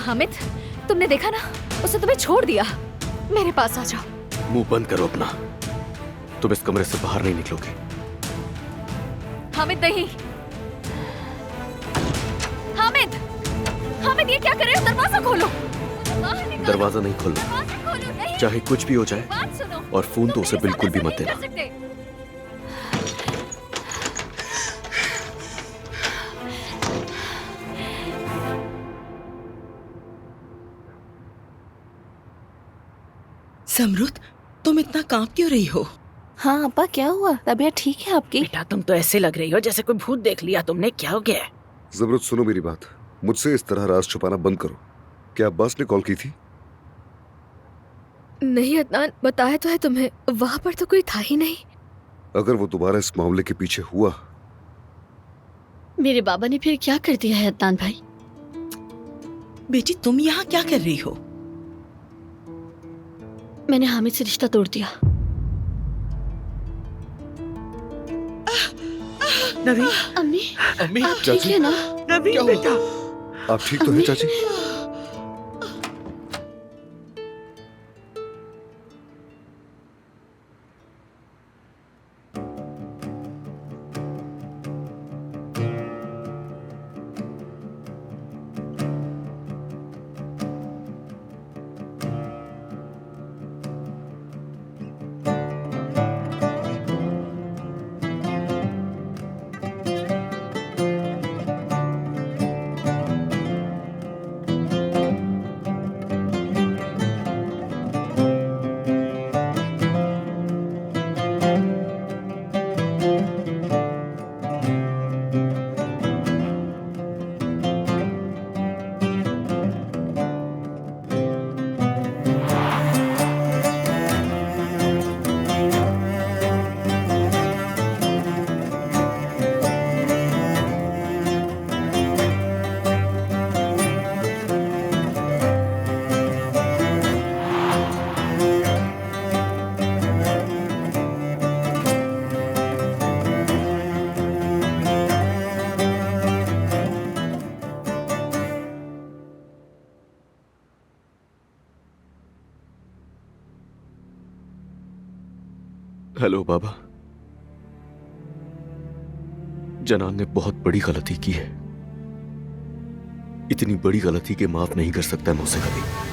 हामिद, तुमने देखा ना, उसने तुम्हें छोड़ दिया। मेरे पास आ जाओ। मुंह बंद करो अपना। तुम इस कमरे से बाहर नहीं निकलोगे। हामिद नहीं। हामिद, हामिद ये क्या कर रहे हो? दरवाजा खोलो। दरवाजा नहीं खोलना। दरवाजा खोलो। नहीं। चाहे कुछ भी हो जाए। बात सुनो। और फोन तो उसे तुम मेरे बिल्कुल साथ भी मत ऐसा नहीं देना। कर सकते। समरुत, तुम इतना कांप क्यों रही हो? हाँ अब्बा, क्या हुआ? तबीयत ठीक है आपकी? बेटा, तुम तो ऐसे लग रही हो जैसे कोई भूत देख लिया तुमने। क्या हो गया? जबरत, सुनो मेरी बात। मुझसे इस तरह राज छुपाना बंद करो। क्या अब्बास ने कॉल की थी? नहीं अदनान, बताया तो है तुम्हें, वहाँ पर तो कोई था ही नहीं। अगर वो दोबारा इस मामले के पीछे हुआ। मेरे बाबा ने फिर क्या कर दिया है अदनान भाई? बेटी, तुम यहाँ क्या कर रही हो? मैंने हामिद से रिश्ता तोड़ दिया। नवीन, अम्मी, अम्मी, आप ठीक चाची। है ना? नवीन बेटा। आप ठीक तो हैं चाची? हेलो बाबा। जनान ने बहुत बड़ी गलती की है। इतनी बड़ी गलती के माफ नहीं कर सकता मैं उसे कभी।